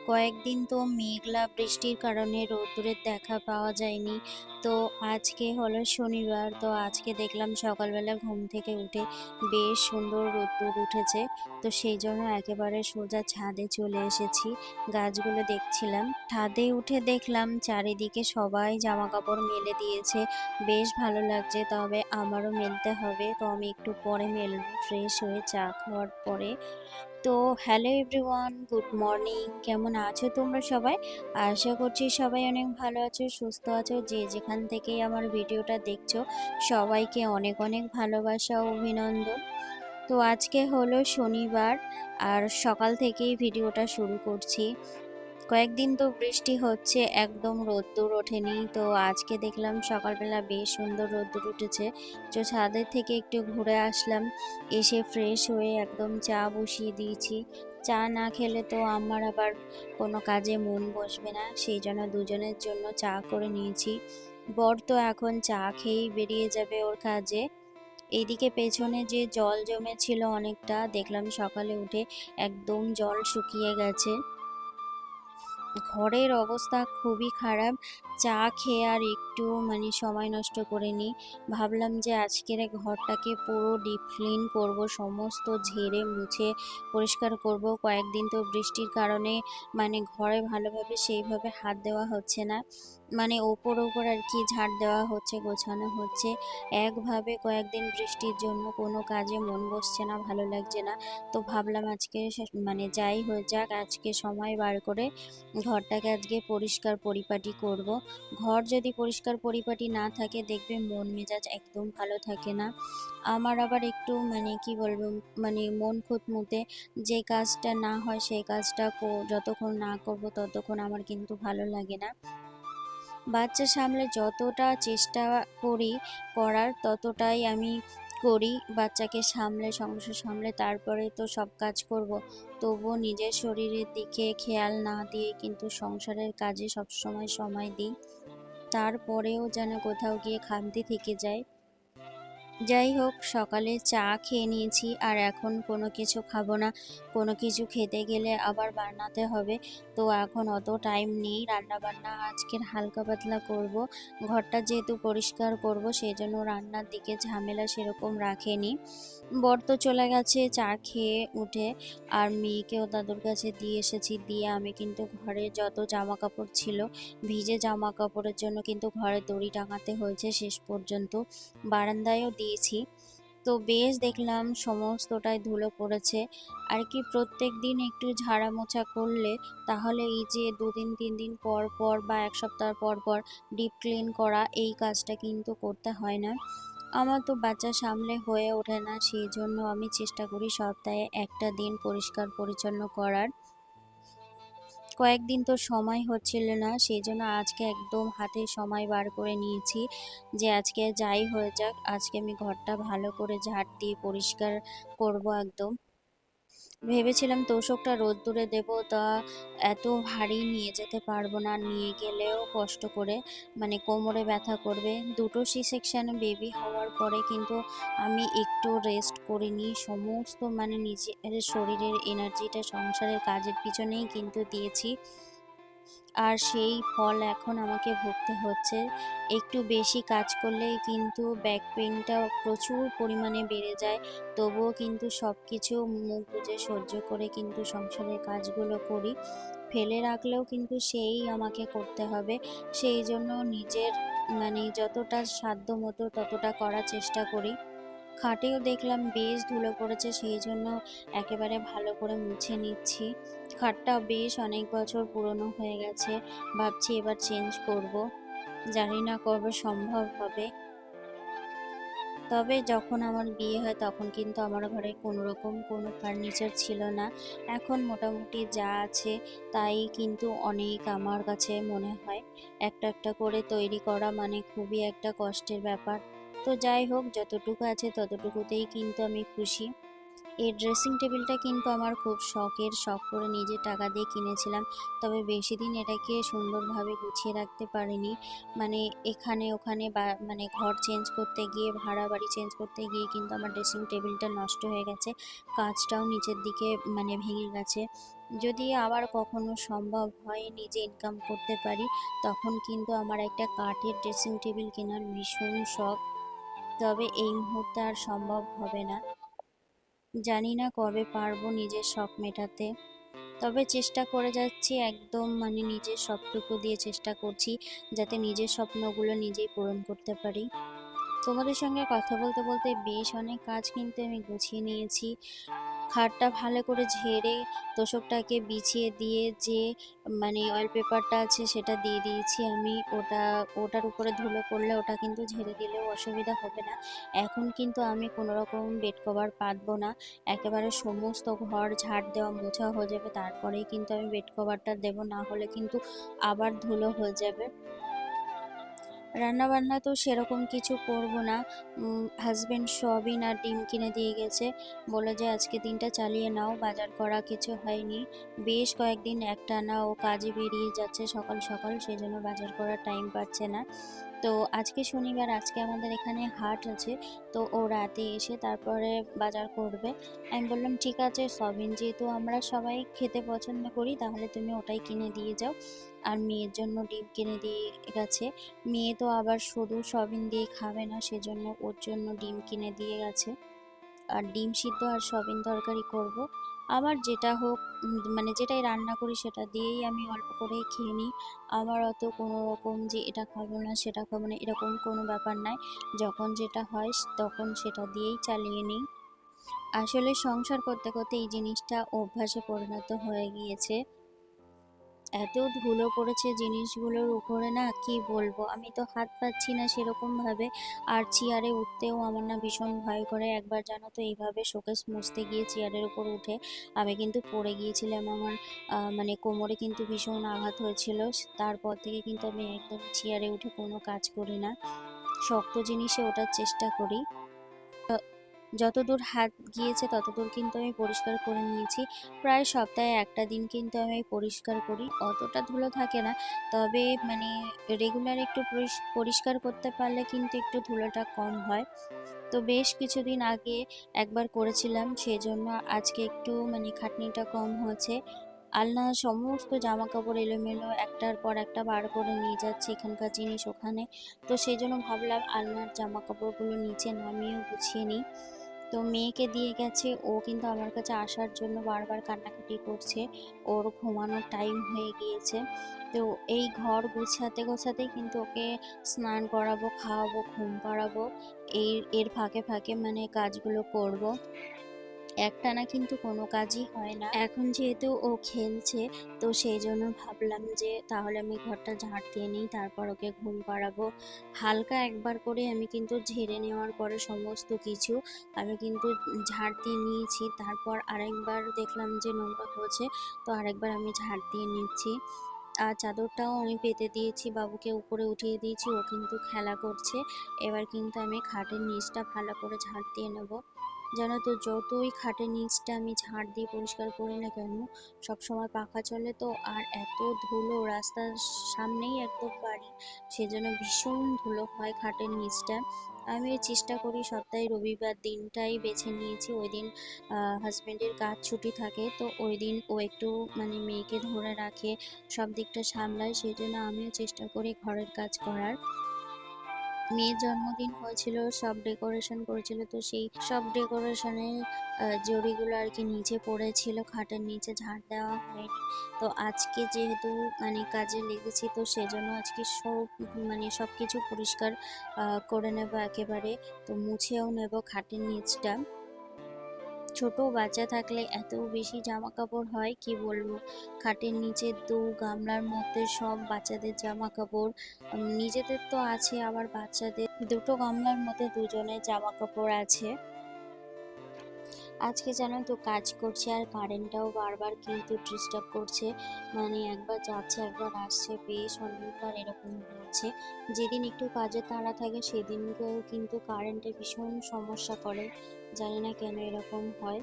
কয়েকদিন তো মেঘলা বৃষ্টির কারণে রোদ্দুরের দেখা পাওয়া যায়নি। তো আজকে হলো শনিবার, তো আজকে দেখলাম সকালবেলা ঘুম থেকে উঠে বেশ সুন্দর রোদ্দুর উঠেছে। তো সেই জন্য একেবারে সোজা ছাদে চলে এসেছি, গাছগুলো দেখছিলাম। ছাদে উঠে দেখলাম চারিদিকে সবাই জামা কাপড় মেলে দিয়েছে, বেশ ভালো লাগছে। তবে আমারও মেলতে হবে, তো আমি একটু পরে মেলবো ফ্রেশ হয়ে চা খাওয়ার পরে। তো হ্যালো এভরিওয়ান, গুড মর্নিং। কেমন আছো তোমরা সবাই? আশা করছি সবাই অনেক ভালো আছো, সুস্থ আছো। যে যেখান থেকেই আমার ভিডিওটা দেখছো, সবাইকে অনেক অনেক ভালোবাসা ও অভিনন্দন। তো আজকে হলো শনিবার, আর সকাল থেকেই ভিডিওটা শুরু করছি। কয়েকদিন তো বৃষ্টি হচ্ছে, একদম রোদ্দুর ওঠেনি। তো আজকে দেখলাম সকালবেলা বেশ সুন্দর রোদ্দুর উঠেছে। তো ছাদের থেকে একটু ঘুরে আসলাম, এসে ফ্রেশ হয়ে একদম চা বসিয়ে দিয়েছি। চা না খেলে তো আমার আবার কোনো কাজে মন বসবে না, সেই জন্য দুজনের জন্য চা করে নিয়েছি। বর তো এখন চা খেয়েই বেরিয়ে যাবে ওর কাজে। এইদিকে পেছনে যে জল জমেছিল অনেকটা, দেখলাম সকালে উঠে একদম জল শুকিয়ে গেছে। ঘরের অবস্থা খুবই খারাপ। চা খেয়ে আর একটু সময় নষ্ট করিনি। ভাবলাম যে আজকের ঘরটাকে পুরো ডিপ ক্লিন করব, সমস্ত ঝেড়ে মুছে পরিষ্কার করব। কয়েকদিন তো বৃষ্টির কারণে ঘরে ভালোভাবে সেইভাবে হাত দেওয়া হচ্ছে না, ওপর ওপর আর কি ঝাড় দেওয়া হচ্ছে, গোছানো হচ্ছে। একভাবে কয়েকদিন বৃষ্টির জন্য কোনো কাজে মন বসছে না, ভালো লাগছে না। তো ভাবলাম আজকে যাই হয়ে যাক, আজকে সময় বার করে ঘরটাকে আজকে পরিষ্কার পরিপাটি করব। ঘর যদি পরিষ্কার পরিপাটি না থাকে, দেখবে মন মেজাজ একদম ভালো থাকে না। আমার আবার একটু কি বলবো, মন খুঁতমুঁতে। যে কাজটা না হয় সেই কাজটা যতক্ষণ না করব ততক্ষণ আমার কিন্তু ভালো লাগে না। বাচ্চা সামলে যতটা চেষ্টা করি করার, ততটাই আমি করি। বাচ্চাকে সামলে, সংসার সামলে তারপরে তো সব কাজ করব। তবুও নিজের শরীরের দিকে খেয়াল না দিয়ে কিন্তু সংসারের কাজে সবসময় সময় দিই। তারপরেও যেন কোথাও গিয়ে খামতি থেকে যায়। যাই হোক, সকালে চা খেয়ে নিয়েছি, আর এখন কোনো কিছু খাবো না। কোনো কিছু খেতে গেলে আবার বানাতে হবে। তো এখন অত টাইম নেই রান্না বান্না, আজকের হালকা পাতলা করব। ঘরটা যেহেতু পরিষ্কার করব, সেই জন্য রান্নার দিকে ঝামেলা সেরকম রাখেনি। বর তো চলে গেছে চা খেয়ে উঠে, আর মেয়েকেও দাদুর কাছে দিয়ে এসেছি। দিয়ে আমি কিন্তু ঘরে যত জামা কাপড় ছিল, ভিজে জামা কাপড়ের জন্য কিন্তু ঘরে দড়ি টাঙাতে হয়েছে শেষ পর্যন্ত। বারান্দায়ও দিয়েছি। তো বেশ দেখলাম সমস্তটাই ধুলো পড়েছে। আর কি প্রত্যেক দিন একটু ঝাড়া মোছা করলে, তাহলে এই যে 2 দিন 3 দিন পর পর বা 1 সপ্তাহ পর পর ডিপ ক্লিন করা, এই কাজটা কিন্তু করতে হয় না। আমার তো বাচ্চা সামলে হয়ে ওঠে না, সেই জন্য আমি চেষ্টা করি সপ্তাহে একটা দিন পরিষ্কার পরিচ্ছন্ন করার। কয়েকদিন তো সময় হচ্ছিল না, সেই জন্য আজকে একদম হাতে সময় বার করে নিয়েছি যে আজকে যাই হয়ে যাক, আজকে আমি ঘরটা ভালো করে ঝাড় দিয়ে পরিষ্কার করব একদম। ভেবেছিলাম তোশকটা রোদ্দুরে দেবো, তা এত ভারী নিয়ে যেতে পারবো না, নিয়ে গেলেও কষ্ট করে কোমরে ব্যথা করবে। দুটো সি সেকশানে বেবি হওয়ার পরে কিন্তু আমি একটু রেস্ট করিনি। সমস্ত নিজের শরীরের এনার্জিটা সংসারের কাজের পিছনেই কিন্তু দিয়েছি, আর সেই ফল এখন আমাকে ভুগতে হচ্ছে। একটু বেশি কাজ করলেই কিন্তু ব্যাক পেইনটা প্রচুর পরিমাণে বেড়ে যায়। তবুও কিন্তু সব কিছু মুখ বুজে সহ্য করে কিন্তু সংসারের কাজগুলো করি। ফেলে রাখলেও কিন্তু সেই আমাকে করতে হবে। সেই জন্য নিজের যতটা সাধ্য মতো ততটা করার চেষ্টা করি। খাটেও দেখলাম বেশ ধুলো পড়েছে, সেই জন্য একেবারে ভালো করে মুছে নিচ্ছি। খাটটা বেশ অনেক বছর পুরনো হয়ে গেছে, ভাবছি এবার চেঞ্জ করব। জানি না কবে সম্ভব হবে। তবে যখন আমার বিয়ে হয় তখন কিন্তু আমার ঘরে কোনোরকম কোনো ফার্নিচার ছিল না। এখন মোটামুটি যা আছে তাই কিন্তু অনেক আমার কাছে মনে হয়। একটা একটা করে তৈরি করা খুবই একটা কষ্টের ব্যাপার। তো যাই হোক, যতটুকু আছে ততটুকুতেই কিন্তু আমি খুশি। এই ড্রেসিং টেবিলটা কিন্তু আমার খুব শখের, শখ করে নিজের টাকা দিয়ে কিনেছিলাম। তবে বেশি দিন এটাকে সুন্দরভাবে গুছিয়ে রাখতে পারিনি। মানে এখানে ওখানে বা ঘর চেঞ্জ করতে গিয়ে, ভাড়া বাড়ি চেঞ্জ করতে গিয়ে কিন্তু আমার ড্রেসিং টেবিলটা নষ্ট হয়ে গেছে। কাঁচটাও নিচের দিকে ভেঙে গেছে। যদি আবার কখনো সম্ভব হয় নিজে ইনকাম করতে পারি, তখন কিন্তু আমার একটা কাঠের ড্রেসিং টেবিল কেনার ভীষণ শখ। তবে এই মুহূর্তে আর সম্ভব হবে না। জানি না কবে পারবো নিজের শখ মেটাতে। তবে চেষ্টা করে যাচ্ছি, একদম নিজের সবটুকু দিয়ে চেষ্টা করছি যাতে নিজের স্বপ্নগুলো নিজেই পূরণ করতে পারি। তোমাদের সঙ্গে কথা বলতে বলতে বেশ অনেক কাজ কিন্তু আমি গুছিয়ে নিয়েছি। খাটটা ভালো করে ঝেড়ে তোশকটাকে বিছিয়ে দিয়ে যে অয়েল পেপারটা আছে সেটা দিয়ে দিয়েছি আমি। ওটার উপরে ধুলো পড়লে ওটা কিন্তু ঝেড়ে দিলেও অসুবিধা হবে না। এখন কিন্তু আমি কোনো রকম বেড কভার পাতবো না, একেবারে সমস্ত ঘর ঝাড় দেওয়া মোছা হয়ে যাবে তারপরেই কিন্তু আমি বেড কভারটা দেবো, না হলে কিন্তু আবার ধুলো হয়ে যাবে। রান্নাবান্না তো সেরকম কিছু করব না। হাজবেন্ড সয়াবিন আর ডিম কিনে দিয়ে গেছে, বলে যে আজকে দিনটা চালিয়ে নাও, বাজার করা কিছু হয়নি। বেশ কয়েকদিন একটানা ও কাজে বেরিয়ে যাচ্ছে সকাল সকাল, সেজন্য বাজার করার টাইম পাচ্ছে না। তো আজকে শনিবার, আজকে আমাদের এখানে হাট আছে, তো ও রাতে এসে তারপরে বাজার করবে। আমি বললাম ঠিক আছে, সয়াবিন যেহেতু আমরা সবাই খেতে পছন্দ করি তাহলে তুমি ওটাই কিনে দিয়ে যাও। আর মেয়ের জন্য ডিম কিনে দিয়ে গেছে। মেয়ে তো আবার শুধু সয়াবিন দিয়ে খাবে না, সেজন্য ওর জন্য ডিম কিনে দিয়ে গেছে। আর ডিম সিদ্ধ আর সয়াবিন তরকারি করব। আমার যেটা হোক, যেটাই রান্না করি সেটা দিয়েই আমি অল্প করেই খেয়ে নিই। আমার অত কোনো রকম যে এটা খাবো না সেটা খাবো না এরকম কোনো ব্যাপার নাই। যখন যেটা হয় তখন সেটা দিয়েই চালিয়ে নিই। আসলে সংসার করতে করতে এই জিনিসটা অভ্যাসে পরিণত হয়ে গিয়েছে। এত ধুলো পড়েছে জিনিসগুলোর উপরে, না কি বলবো, আমি তো হাত পাচ্ছি না সেরকম ভাবে। আর চেয়ারে উঠতেও আমার না ভীষণ ভয় করে। একবার জানো তো এইভাবে শোকেস মুছতে গিয়ে চেয়ারের উপর উঠে আমি কিন্তু পড়ে গিয়েছিলাম। আমার কোমরে কিন্তু ভীষণ আঘাত হয়েছিল। তারপর থেকে কিন্তু আমি একদম চেয়ারে উঠে কোনো কাজ করি না, শক্ত জিনিসে ওঠার চেষ্টা করি। যতদূর হাত গিয়েছে ততদূর কিন্তু আমি পরিষ্কার করে নিয়েছি। প্রায় সপ্তাহে একটা দিন কিন্তু আমি পরিষ্কার করি, অতটা ধুলো থাকে না। তবে রেগুলার একটু পরিষ্কার করতে পারলে কিন্তু একটু ধুলোটা কম হয়। তো বেশ কিছুদিন আগে একবার করেছিলাম, সেজন্য আজকে একটু খাটনিটা কম হয়েছে। আলনা সমস্ত জামা কাপড় এলোমেলো, একটার পর একটা বার করে নিয়ে যাচ্ছে এখানকার জিনিস ওখানে। তো সেই জন্য ভাবলাম আলনার জামা কাপড়গুলো নিচে নামিয়ে গুছিয়ে নিই। তো মেয়েকে দিয়ে গেছে, ও কিন্তু আমার কাছে আসার জন্য বারবার কান্নাকাটি করছে, ওর ঘুমানোর টাইম হয়ে গিয়েছে। তো এই ঘর গোছাতে গোছাতেই কিন্তু ওকে স্নান করাবো, খাওয়াবো, ঘুম পাড়াবো, এর ফাঁকে ফাঁকে কাজগুলো করব। একটানা কিন্তু কোনো কাজই হয় না। এখন যেহেতু ও খেলছে, তো সেই জন্য ভাবলাম যে তাহলে আমি ঘরটা ঝাড় দিয়ে নিই, তারপর ওকে ঘুম পাড়াবো। হালকা একবার করে আমি কিন্তু ঝেড়ে নেওয়ার পরে সমস্ত কিছু আমি কিন্তু ঝাড় দিয়ে নিয়েছি। তারপর আরেকবার দেখলাম যে নোংরা হয়েছে, তো আরেকবার আমি ঝাড় দিয়ে নিচ্ছি। আর চাদরটাও আমি পেতে দিয়েছি, বাবুকে উপরে উঠিয়ে দিয়েছি, ও কিন্তু খেলা করছে। এবার কিন্তু আমি খাটের নিচটা ভালো করে ঝাড় দিয়ে নেব। জানো তো, যতই খাটের নিচটা আমি ঝাড় দিয়ে পরিষ্কার করি না কেন, সবসময় পাখা চলে তো, আর এত ধুলো, রাস্তার সামনেই একদম বাড়ি, সেজন্য ভীষণ ধুলো হয় খাটের নিচটা। আমি চেষ্টা করি সপ্তাহে রবিবার দিনটাই বেছে নিয়েছি, ওই দিন হাজবেন্ডের কাজ ছুটি থাকে, তো ওই দিন ও একটু মেয়েকে ধরে রাখে, সব দিকটা সামলায়, সেই জন্য আমিও চেষ্টা করি ঘরের কাজ করার। মেয়ের জন্মদিন হয়েছিল, সব ডেকোরেশন করেছিল, তো সেই সব ডেকোরেশনে জরিগুলো আর কি নিচে পড়েছিল, খাটের নিচে ঝাড় দেওয়া হয়নি। তো আজকে যেহেতু কাজে লেগেছি, তো সেজন্য আজকে সব কিছু পরিষ্কার করে নেব একেবারে। তো মুছেও নেব খাটের নিচটা। ছোট বাচ্চা থাকলে এত বেশি জামা কাপড় হয় কি বলবো। খাটের নিচে গামলার মধ্যে সব বাচ্চাদের জামা কাপড়, নিজেদের তো আছে, আবার বাচ্চাদের, দুটো গামলার মধ্যে দুজনের জামা কাপড় আছে। আজকে জানো তো কাজ করছে আর কারেন্টটাও বারবার কিন্তু ডিস্টার্ব করছে, একবার যাচ্ছে একবার আসছে, বেশ অনেকবার এরকম হচ্ছে। যেদিন একটু কাজের তাড়া থাকে সেদিনকেও কিন্তু কারেন্টের ভীষণ সমস্যা করে, জানি না কেন এরকম হয়।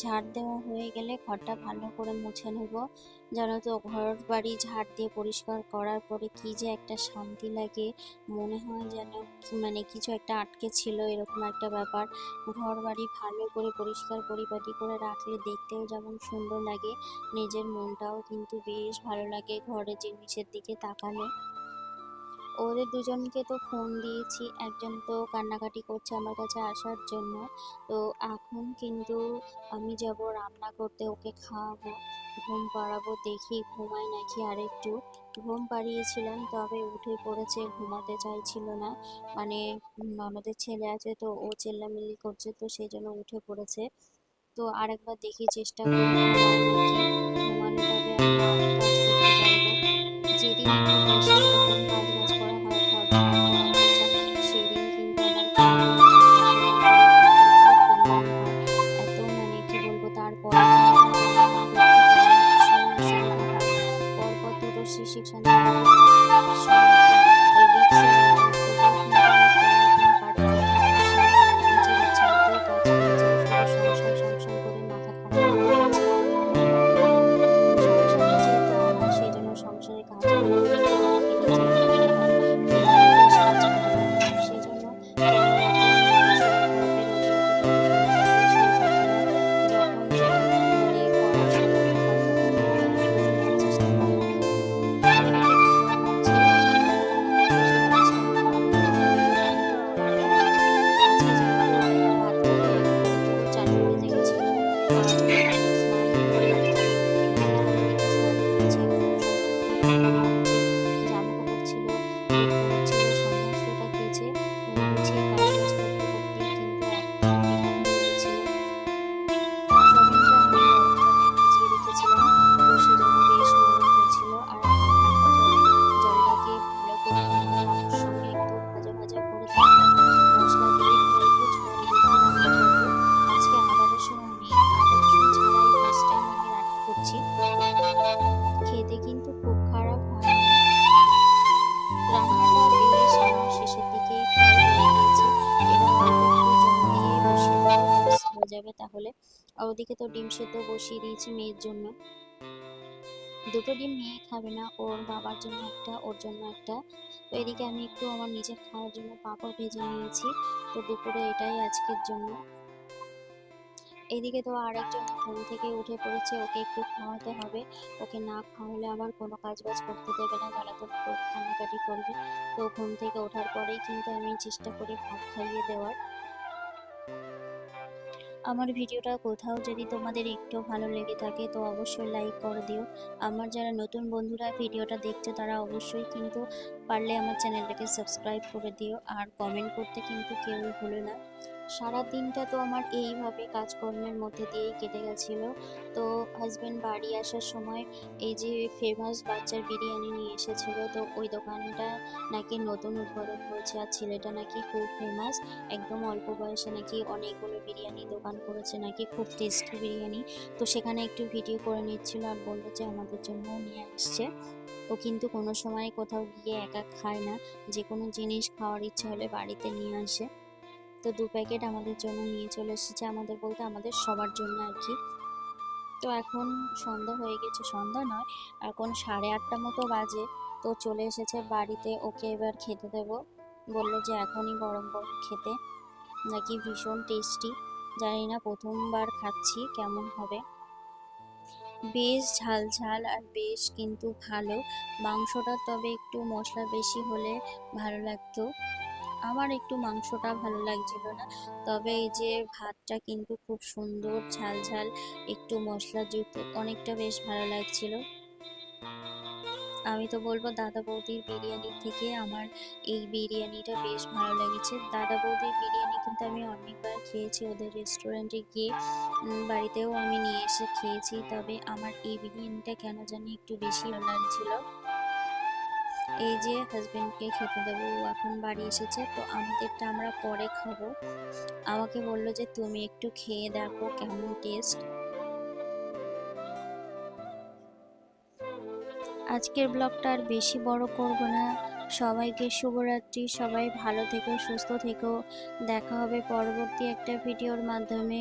ঝাড় দেওয়া হয়ে গেলে ঘরটা ভালো করে মুছে নেব। জানো তো, ঘর বাড়ি ঝাড় দিয়ে পরিষ্কার করার পরে কি যে একটা শান্তি লাগে, মনে হয় যেন মানে কিছু একটা আটকে ছিল, এরকম একটা ব্যাপার। ঘর বাড়ি ভালো করে পরিষ্কার পরিপাটি করে রাখলে দেখতেও যেমন সুন্দর লাগে, নিজের মনটাও কিন্তু বেশ ভালো লাগে ঘরের জিনিসের দিকে তাকালে। ওদের দুজনকে তো ফোন দিয়েছি, একজন তো কান্নাকাটি করছে আমার কাছে আসার জন্য। তো এখন কিন্তু আমি যাব রান্না করতে, ওকে খাওয়াবো, ঘুম পাড়াবো, দেখি ঘুমায় নাকি। আর একটু ঘুম পাড়িয়েছিলাম, তবে উঠে পড়েছে, ঘুমাতে চাইছিল না। মানে ননদের ছেলে আছে তো, ও চেল্লামিল্লি করছে, তো সেই জন্য উঠে পড়েছে। তো আরেকবার দেখি, চেষ্টা করি ঘুমায় নাকি। ঘুমালে তবে আমি অনেক কাজ করতে পারবো। যেদিন একটু বেশি এরকম কাজ বাজ করা হয়, ঘর ঝাড় দেওয়া মোছা, সেদিন কিন্তু আমার কোনো কাজের জন্য এত পরিমাণে হয়, এত মানে কি বলবো, তারপরে কিন্তু আমার করতে পারি না, ভীষণ অসুবিধা হয়। পরপর দুটো শিশির সন্তান ভীষণ একটা রিস্কের ব্যাপার, তবুও কিন্তু আমি করার কোনো কারণ দেখাতে আসি না, নিজের ইচ্ছা মতোই কাজ করে যাই, শুধু সংসার সংসার করে মাথা খারাপ হয়ে গেছে। সংসারটা যেহেতু আমার, সেই জন্য সংসারের কাজগুলো কিন্তু আমাকে নিজেই করতে হয়, মেয়েরাও বেশ কাজ করে না, সেই জন্য কোনো রকম মানে শরীর খারাপের অজুহাতে কিন্তু কোনো কিছুই থাকি না। যখন যেটা মানে করার সামর্থ্য হয় তখন কিন্তু আমি করে নেওয়ার চেষ্টা করি। তো এদিকে ঘর মুছে বসে পড়েছিলাম রান্না করতে, কিন্তু আবার আজকে জানো তো, ভাত খেতে দুপুর 4টে বেজে গেছিলো। আর স্নান করে মেয়েরাও এদিকে স্নান করেছে, ঘর সমস্ত ধোয়া মুছে, জামা কাপড় ছিল, বেড কভার ছিল, সমস্তটা কেচে গুছিয়ে কাজ বাজ করতে করতেই কিন্তু একদম বিকাল হয়ে গেছিল। সোয়াবিনটা আমি গরম জলে ভিজিয়ে রেখেছিলাম, তো সেজন্য বেশ নরম হয়েছিল। আর এখন ঠান্ডা জলে জলটাকে ভালো করে নিয়ে আলুর সঙ্গে একটু ভাজা ভাজা করে তারপর মশলা দিয়ে অল্প ঝোল রেখে রান্না করব। আজকে আদা রসুনও নেই, আদা রসুন ছাড়াই ফার্স্ট টাইম আমি রান্না করছি। খেতে কিন্তু খুব খারাপ হয়নি, রান্নাটা বেশ আমার শেষের দিকেই প্রায় হয়ে গিয়েছে। এবার অল্প একটু জল দিয়ে বসিয়ে দেবো, ব্যাস হয়ে যাবে তাহলে। আর ওদিকে তো ডিম সেদ্ধ বসিয়ে দিয়েছি মেয়ের জন্য। দুটো ডিম মেয়ে খাবে না, ওর বাবার জন্য একটা, ওর জন্য একটা। তো এদিকে আমি একটু আমার নিজের খাওয়ার জন্য পাঁপড় ভেজে নিয়েছি। তো দুপুরে এটাই আজকের জন্য। এদিকে তো আরেকজন ঘুম থেকে উঠে পড়েছে, ওকে একটু খাওয়াতে হবে, ওকে না খাওয়ালে আবার কোনো কাজ বাজ করতে দেবে না, জ্বালাতন করবে, কান্নাকাটি করবে। তো ঘুম থেকে ওঠার পরেই কিন্তু আমি চেষ্টা করি ভাত খাইয়ে দেওয়ার। আমার ভিডিওটা কোথাও যদি তোমাদের একটু ভালো লেগে থাকে তো অবশ্যই লাইক করে দিও। আমার যারা নতুন বন্ধুরা ভিডিওটা দেখছো তারা অবশ্যই কিন্তু পারলে আমার চ্যানেলটাকে সাবস্ক্রাইব করে দিও, আর কমেন্ট করতে কিন্তু কেউই ভুলো না। সারা দিনটা তো আমার এইভাবে কাজকর্মের মধ্যে দিয়েই কেটে গেছিল। তো হাজবেন্ড বাড়ি আসার সময় এই যে ফেমাস বাচ্চার বিরিয়ানি নিয়ে এসেছিল, তো ওই দোকানটা নাকি নতুন উদ্বোধন হয়েছে, আর ছেলেটা নাকি খুব ফেমাস, একদম অল্প বয়সে নাকি অনেকগুলো বিরিয়ানি দোকান করেছে, নাকি খুব টেস্টি বিরিয়ানি। তো সেখানে একটু ভিডিও করে নিচ্ছিল আর বললো যে আমাদের জন্যও নিয়ে আসছে। ও কিন্তু কোনো সময় কোথাও গিয়ে একা খায় না, যে কোনো জিনিস খাওয়ার ইচ্ছে হলে বাড়িতে নিয়ে আসে। তো 2 প্যাকেট আমাদের জন্য নিয়ে চলে এসেছে, আমাদের বলতে আমাদের সবার জন্য আর কি। তো এখন সন্ধ্যা হয়ে গেছে, সন্ধ্যা নয়, এখন 8:30 মতো বাজে। তো চলে এসেছে বাড়িতে, ওকে এবার খেতে দেবো। বললো যে এখনই গরম গরম খেতে, নাকি ভীষণ টেস্টি। জানি না, প্রথমবার খাচ্ছি, কেমন হবে। বেশ ঝাল ঝাল আর বেশ কিন্তু ভালো। মাংসটা তবে একটু মশলা বেশি হলে ভালো লাগতো, আমার একটু মাংসটা ভালো লাগছিল না। তবে এই যে ভাতটা কিন্তু খুব সুন্দর ঝাল ঝাল, একটু মশলাযুক্ত, অনেকটা বেশ ভালো লাগছিল। আমি তো বলবো দাদা বৌদির বিরিয়ানির থেকে আমার এই বিরিয়ানিটা বেশ ভালো লেগেছে। দাদা বৌদির বিরিয়ানি কিন্তু আমি অনেকবার খেয়েছি ওদের রেস্টুরেন্টে গিয়ে, বাড়িতেও আমি নিয়ে এসে খেয়েছি, তবে আমার এই বিরিয়ানিটা কেন জানি একটু বেশি ভালো লাগছিল। এই যে হাজবেন্ডকে খেতে দেবো, ও এখন বাড়ি এসেছে, তো আমাদেরটা আমরা পরে খাবো। আমাকে বললো যে তুমি একটু খেয়ে দেখো কেমন টেস্ট। আজকের ব্লগটা আর বেশি বড় করব না। সবাইকে শুভরাত্রি, সবাই ভালো থেকো, সুস্থ থেকো। দেখা হবে পরবর্তী একটা ভিডিওর মাধ্যমে।